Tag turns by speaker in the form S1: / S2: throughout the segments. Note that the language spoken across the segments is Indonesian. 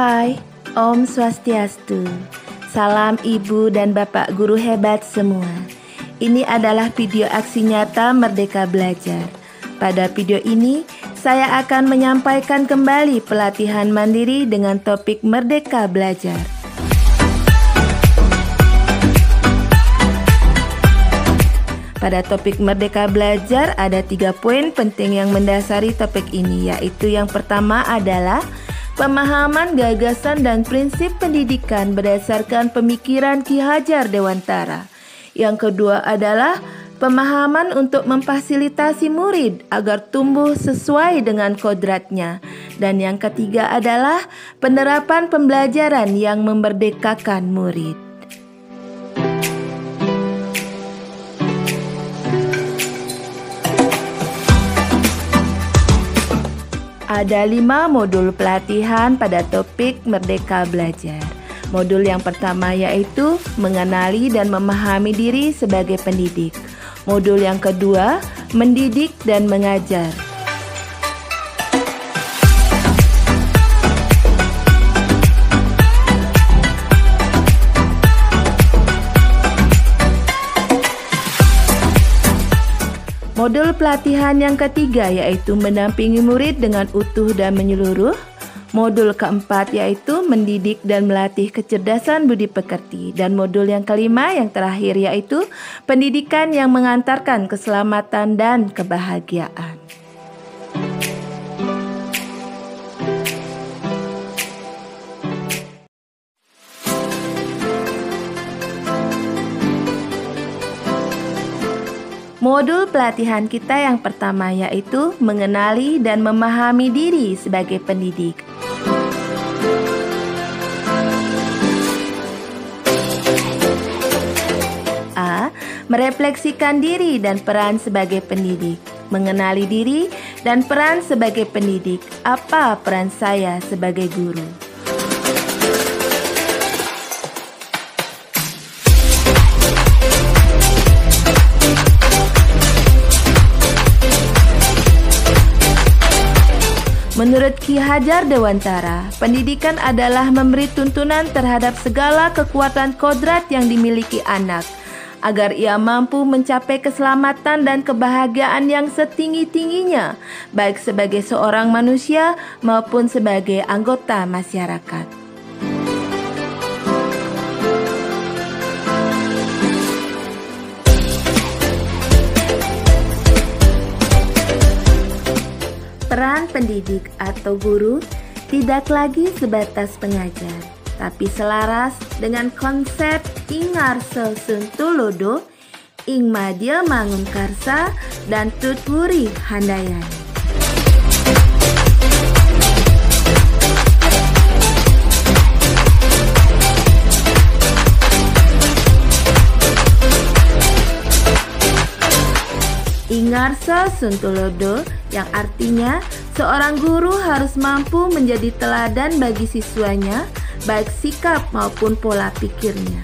S1: Hai, Om Swastiastu. Salam Ibu dan Bapak Guru hebat semua. Ini adalah video aksi nyata Merdeka Belajar. Pada video ini, saya akan menyampaikan kembali pelatihan mandiri dengan topik Merdeka Belajar. Pada topik Merdeka Belajar ada 3 poin penting yang mendasari topik ini, yaitu yang pertama adalah pemahaman, gagasan, dan prinsip pendidikan berdasarkan pemikiran Ki Hajar Dewantara. Yang kedua adalah pemahaman untuk memfasilitasi murid agar tumbuh sesuai dengan kodratnya. Dan yang ketiga adalah penerapan pembelajaran yang memerdekakan murid. Ada 5 modul pelatihan pada topik Merdeka Belajar. Modul yang pertama yaitu mengenali dan memahami diri sebagai pendidik. Modul yang kedua, mendidik dan mengajar. Modul pelatihan yang ketiga yaitu mendampingi murid dengan utuh dan menyeluruh. Modul keempat yaitu mendidik dan melatih kecerdasan budi pekerti. Dan modul yang kelima yang terakhir yaitu pendidikan yang mengantarkan keselamatan dan kebahagiaan. Modul pelatihan kita yang pertama yaitu mengenali dan memahami diri sebagai pendidik. A. Merefleksikan diri dan peran sebagai pendidik. Mengenali diri dan peran sebagai pendidik. Apa peran saya sebagai guru? Menurut Ki Hajar Dewantara, pendidikan adalah memberi tuntunan terhadap segala kekuatan kodrat yang dimiliki anak, agar ia mampu mencapai keselamatan dan kebahagiaan yang setinggi-tingginya, baik sebagai seorang manusia maupun sebagai anggota masyarakat. Peran pendidik atau guru tidak lagi sebatas pengajar, tapi selaras dengan konsep Ingarso Suntulodo, Ingmadya Mangunkarsa, dan Tutwuri Handayani. Ingarso Suntulodo yang artinya seorang guru harus mampu menjadi teladan bagi siswanya, baik sikap maupun pola pikirnya.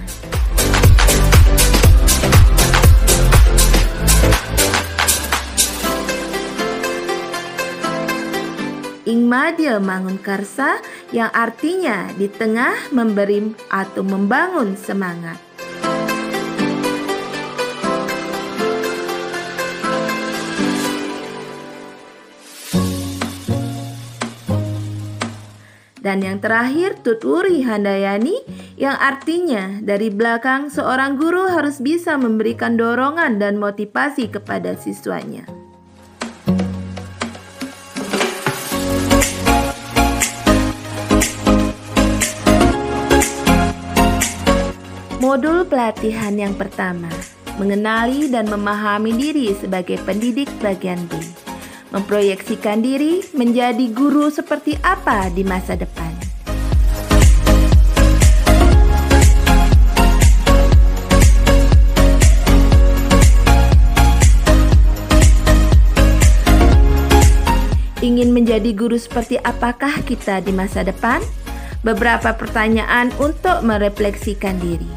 S1: Ingmadya Mangunkarsa yang artinya di tengah memberi atau membangun semangat. Dan yang terakhir, Tutwuri Handayani yang artinya dari belakang seorang guru harus bisa memberikan dorongan dan motivasi kepada siswanya. Modul pelatihan yang pertama, mengenali dan memahami diri sebagai pendidik bagian B. Memproyeksikan diri menjadi guru seperti apa di masa depan. Ingin menjadi guru seperti apakah kita di masa depan? Beberapa pertanyaan untuk merefleksikan diri.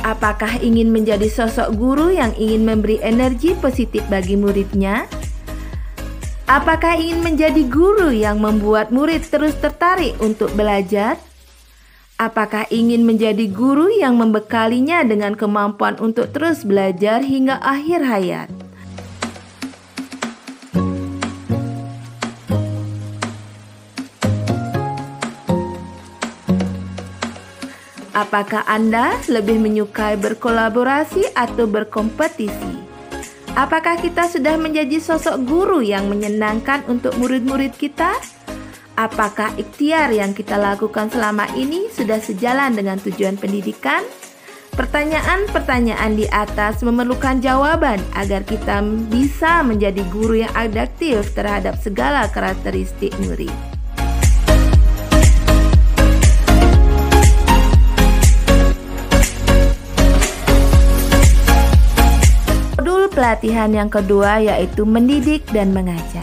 S1: Apakah ingin menjadi sosok guru yang ingin memberi energi positif bagi muridnya? Apakah ingin menjadi guru yang membuat murid terus tertarik untuk belajar? Apakah ingin menjadi guru yang membekalinya dengan kemampuan untuk terus belajar hingga akhir hayat? Apakah Anda lebih menyukai berkolaborasi atau berkompetisi? Apakah kita sudah menjadi sosok guru yang menyenangkan untuk murid-murid kita? Apakah ikhtiar yang kita lakukan selama ini sudah sejalan dengan tujuan pendidikan? Pertanyaan-pertanyaan di atas memerlukan jawaban agar kita bisa menjadi guru yang adaptif terhadap segala karakteristik murid. Pelatihan yang kedua yaitu mendidik dan mengajar.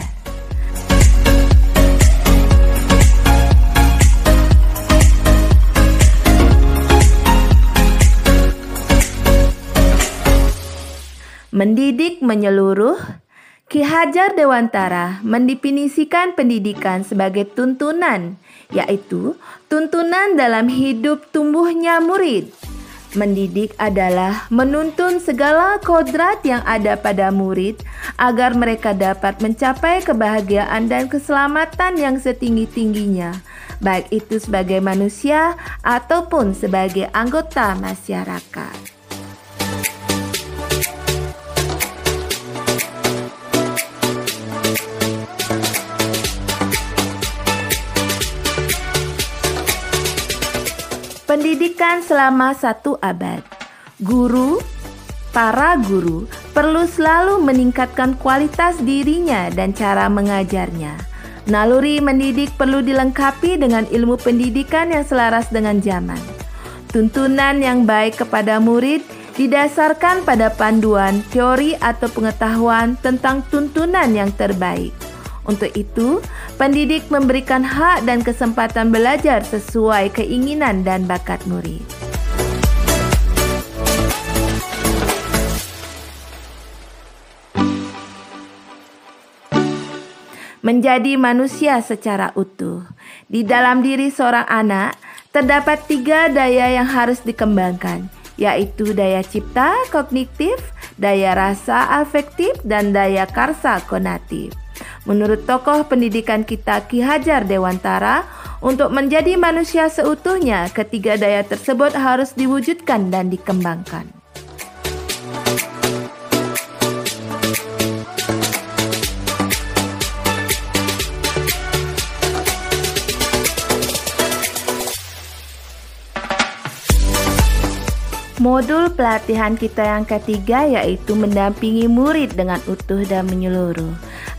S1: Mendidik menyeluruh. Ki Hajar Dewantara mendefinisikan pendidikan sebagai tuntunan, yaitu tuntunan dalam hidup tumbuhnya murid. Mendidik adalah menuntun segala kodrat yang ada pada murid agar mereka dapat mencapai kebahagiaan dan keselamatan yang setinggi-tingginya, baik itu sebagai manusia ataupun sebagai anggota masyarakat. Pendidikan selama 1 abad. Para guru perlu selalu meningkatkan kualitas dirinya dan cara mengajarnya. Naluri mendidik perlu dilengkapi dengan ilmu pendidikan yang selaras dengan zaman. Tuntunan yang baik kepada murid didasarkan pada panduan, teori atau pengetahuan tentang tuntunan yang terbaik. Untuk itu, pendidik memberikan hak dan kesempatan belajar sesuai keinginan dan bakat murid. Menjadi manusia secara utuh. Di dalam diri seorang anak, terdapat 3 daya yang harus dikembangkan, yaitu daya cipta kognitif, daya rasa afektif, dan daya karsa konatif. Menurut tokoh pendidikan kita Ki Hajar Dewantara, untuk menjadi manusia seutuhnya, ketiga daya tersebut harus diwujudkan dan dikembangkan. Modul pelatihan kita yang ketiga yaitu mendampingi murid dengan utuh dan menyeluruh.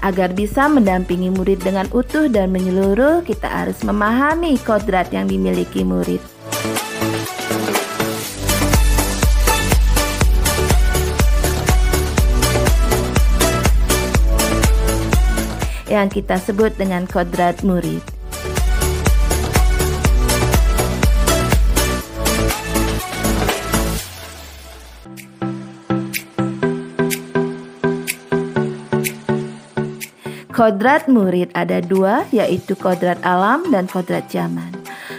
S1: Agar bisa mendampingi murid dengan utuh dan menyeluruh, kita harus memahami kodrat yang dimiliki murid. Yang kita sebut dengan kodrat murid. Kodrat murid ada 2, yaitu kodrat alam dan kodrat zaman.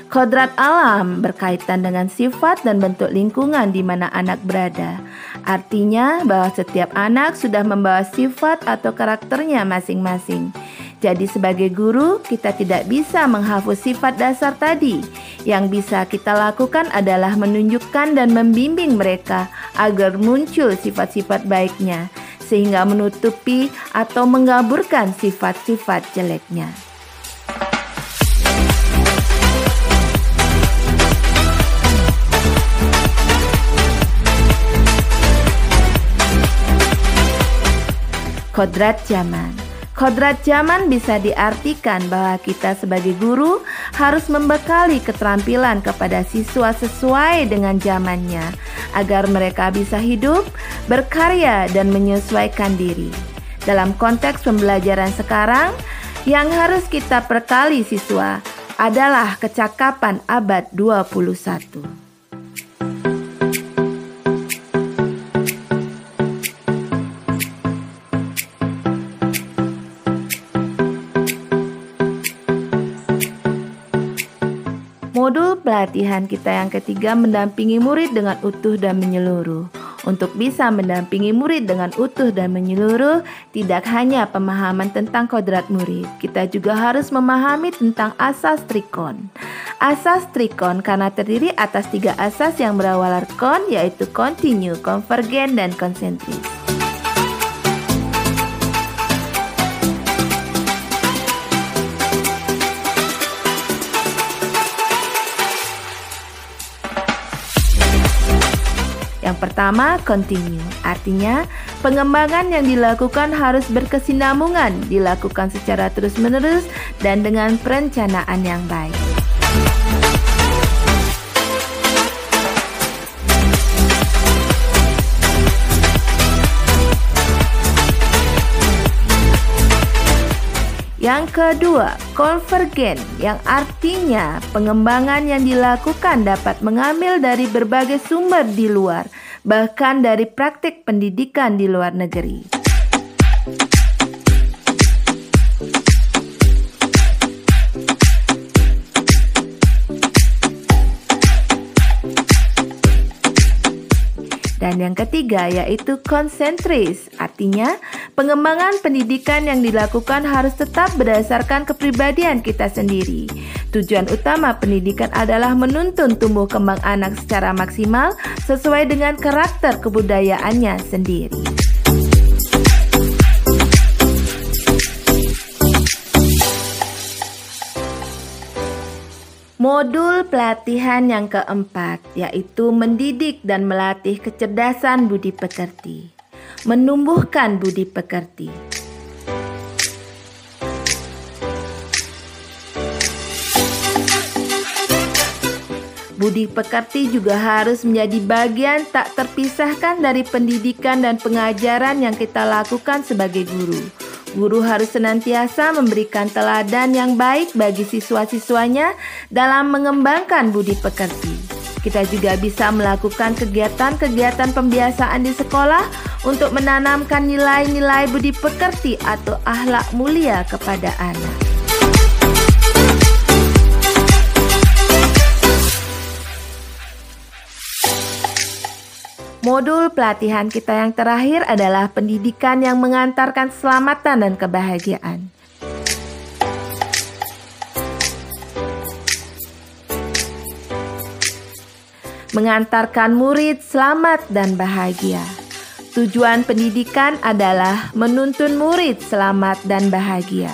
S1: Kodrat alam berkaitan dengan sifat dan bentuk lingkungan di mana anak berada. Artinya bahwa setiap anak sudah membawa sifat atau karakternya masing-masing. Jadi sebagai guru, kita tidak bisa menghapus sifat dasar tadi. Yang bisa kita lakukan adalah menunjukkan dan membimbing mereka agar muncul sifat-sifat baiknya, sehingga menutupi atau menggaburkan sifat-sifat jeleknya. Kodrat zaman. Kodrat zaman bisa diartikan bahwa kita sebagai guru harus membekali keterampilan kepada siswa sesuai dengan zamannya, agar mereka bisa hidup, berkarya, dan menyesuaikan diri. Dalam konteks pembelajaran sekarang, yang harus kita perkali siswa adalah kecakapan abad 21. Modul pelatihan kita yang ketiga mendampingi murid dengan utuh dan menyeluruh. Untuk bisa mendampingi murid dengan utuh dan menyeluruh, tidak hanya pemahaman tentang kodrat murid, kita juga harus memahami tentang asas trikon. Asas trikon karena terdiri atas 3 asas yang berawal dari kon, yaitu kontinu, konvergen, dan konsentris. Yang pertama, continue. Artinya, pengembangan yang dilakukan harus berkesinambungan, dilakukan secara terus-menerus dan dengan perencanaan yang baik. Yang kedua, konvergen, yang artinya pengembangan yang dilakukan dapat mengambil dari berbagai sumber di luar, bahkan dari praktik pendidikan di luar negeri. Dan yang ketiga yaitu konsentris, artinya pengembangan pendidikan yang dilakukan harus tetap berdasarkan kepribadian kita sendiri. Tujuan utama pendidikan adalah menuntun tumbuh kembang anak secara maksimal sesuai dengan karakter kebudayaannya sendiri. Modul pelatihan yang keempat yaitu mendidik dan melatih kecerdasan budi pekerti, menumbuhkan budi pekerti. Budi pekerti juga harus menjadi bagian tak terpisahkan dari pendidikan dan pengajaran yang kita lakukan sebagai guru. Guru harus senantiasa memberikan teladan yang baik bagi siswa-siswanya dalam mengembangkan budi pekerti. Kita juga bisa melakukan kegiatan-kegiatan pembiasaan di sekolah untuk menanamkan nilai-nilai budi pekerti atau akhlak mulia kepada anak. Modul pelatihan kita yang terakhir adalah pendidikan yang mengantarkan keselamatan dan kebahagiaan. Mengantarkan murid selamat dan bahagia. Tujuan pendidikan adalah menuntun murid selamat dan bahagia.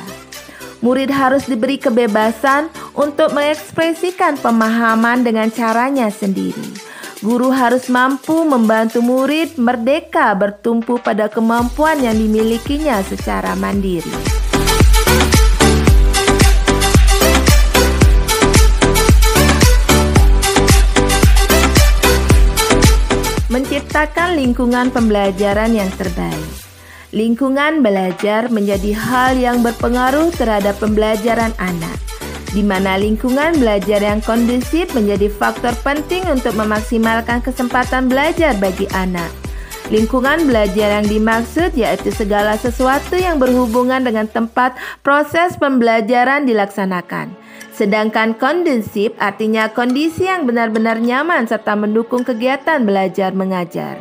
S1: Murid harus diberi kebebasan untuk mengekspresikan pemahaman dengan caranya sendiri. Guru harus mampu membantu murid merdeka bertumpu pada kemampuan yang dimilikinya secara mandiri. Menciptakan lingkungan pembelajaran yang terbaik. Lingkungan belajar menjadi hal yang berpengaruh terhadap pembelajaran anak, di mana lingkungan belajar yang kondusif menjadi faktor penting untuk memaksimalkan kesempatan belajar bagi anak. Lingkungan belajar yang dimaksud yaitu segala sesuatu yang berhubungan dengan tempat proses pembelajaran dilaksanakan. Sedangkan kondusif artinya kondisi yang benar-benar nyaman serta mendukung kegiatan belajar mengajar.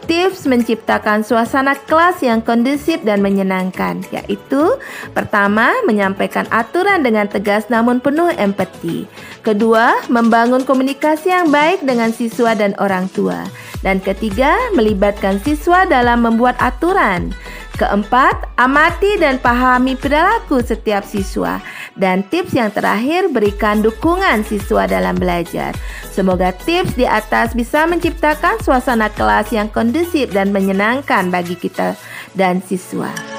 S1: Tips menciptakan suasana kelas yang kondusif dan menyenangkan, yaitu pertama, menyampaikan aturan dengan tegas namun penuh empati. Kedua, membangun komunikasi yang baik dengan siswa dan orang tua. Dan ketiga, melibatkan siswa dalam membuat aturan. Keempat, amati dan pahami perilaku setiap siswa. Dan tips yang terakhir, berikan dukungan siswa dalam belajar. Semoga tips di atas bisa menciptakan suasana kelas yang kondusif dan menyenangkan bagi kita dan siswa.